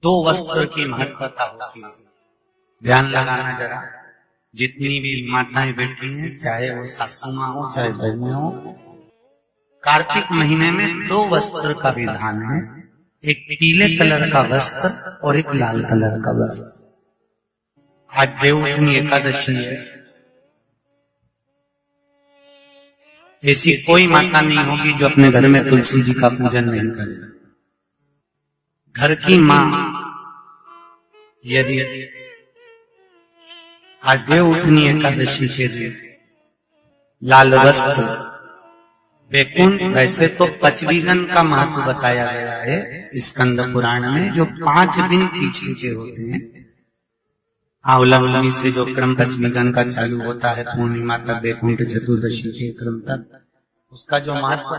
दो वस्त्र की महत्वता होती है। ध्यान लगाना जरा, जितनी भी माताएं बैठी हैं, चाहे वो सासू माँ हो चाहे बहनें हो, कार्तिक महीने में दो वस्त्र का विधान है। एक पीले कलर का वस्त्र और एक लाल कलर का वस्त्र। आज देवउठनी एकादशी है। ऐसी कोई माता नहीं होगी जो अपने घर में तुलसी जी का पूजन नहीं करे। घर की माँ यदि आज देवउठनी एकादशी के दिन लाल वस्त्र वैकुंठ, वैसे तो पचवीगन का महत्व बताया गया है स्कंद पुराण में, जो 5 दिन पीछे के होते हैं। आवलंबनी से जो क्रम पचवीगन का चालू होता है पूर्णिमा तक, वैकुंठ चतुर्दशी के क्रम तक, उसका जो महत्व,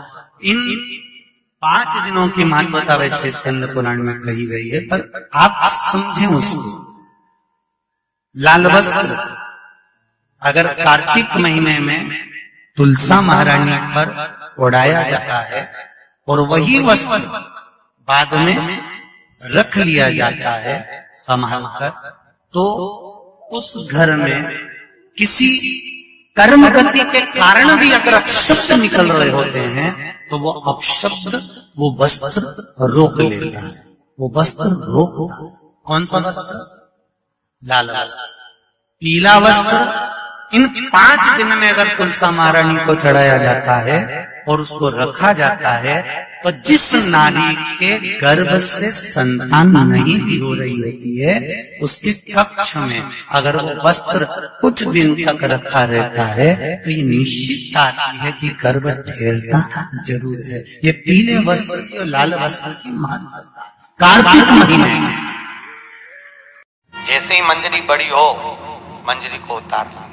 इन 5 दिनों की महत्वता वैसे स्कंद पुराण में कही गई है, पर आप समझें उसको। लाल वस्त्र अगर कार्तिक महीने में तुलसा महारानी पर ओढ़ाया जाता है और वही वस्त्र बाद में रख लिया जाता है संभाल कर, तो उस घर में किसी कर्म गति के कारण भी अगर अपशब्द निकल रहे होते हैं तो वो अपशब्द वो वस्त्र रोक लेता है। वो वस्त्र रोकता है। कौन सा वस्त्र? लाल वस्त्र। पीला वस्त्र इन 5 दिन में अगर तुलसा महारानी को चढ़ाया जाता है और उसको रखा जाता है, तो जिस नारी के गर्भ से संतान नहीं भी हो रही होती है, उसके कक्ष में अगर वो वस्त्र कुछ दिन तक रखा रहता है तो ये निश्चित आती है कि गर्भ ठहरता जरूर है। ये पीले वस्त्र की और लाल वस्त्र की महत्वता कार्तिक महीने में। जैसे ही मंजरी बड़ी हो, मंजरी को उतार लिया,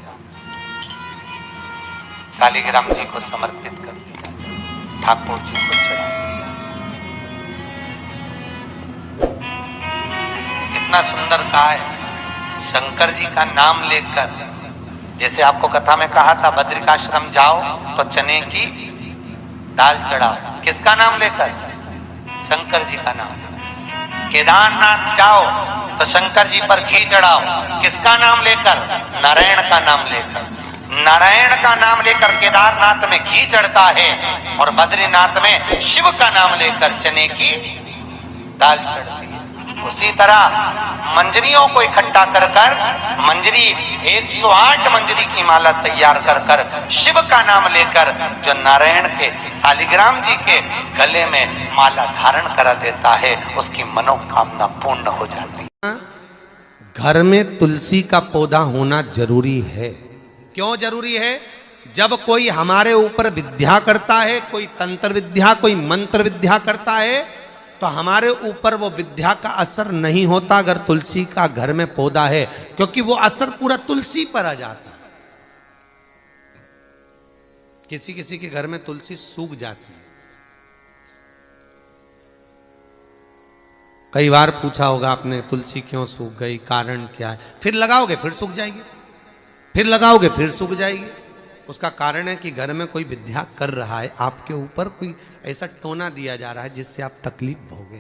शालिग्राम जी को समर्पित कर दिया, ठाकुर जी को चढ़ा दिया। इतना सुंदर कहा है, शंकर जी का नाम लेकर, जैसे आपको कथा में कहा था बद्रिकाश्रम जाओ तो चने की दाल चढ़ाओ, किसका नाम लेकर? शंकर जी का नाम लेकर। केदारनाथ जाओ तो शंकर जी पर घी चढ़ाओ, किसका नाम लेकर? नारायण का नाम लेकर। नारायण का नाम लेकर केदारनाथ में घी चढ़ता है और बद्रीनाथ में शिव का नाम लेकर चने की दाल चढ़ती है। उसी तरह मंजरियों को इकट्ठा कर कर मंजरी 108 मंजरी की माला तैयार कर कर शिव का नाम लेकर जो नारायण के शालिग्राम जी के गले में माला धारण करा देता है, उसकी मनोकामना पूर्ण हो जाती है। घर में तुलसी का पौधा होना जरूरी है। क्यों जरूरी है? जब कोई हमारे ऊपर विद्या करता है, कोई तंत्र विद्या, कोई मंत्र विद्या करता है, तो हमारे ऊपर वो विद्या का असर नहीं होता अगर तुलसी का घर में पौधा है, क्योंकि वो असर पूरा तुलसी पर आ जाता है। किसी किसी के घर में तुलसी सूख जाती है। कई बार पूछा होगा आपने, तुलसी क्यों सूख गई, कारण क्या है? फिर लगाओगे फिर सूख जाएगी, फिर लगाओगे फिर सूख जाएगी। उसका कारण है कि घर में कोई विद्या कर रहा है, आपके ऊपर कोई ऐसा टोना दिया जा रहा है जिससे आप तकलीफ भोगे।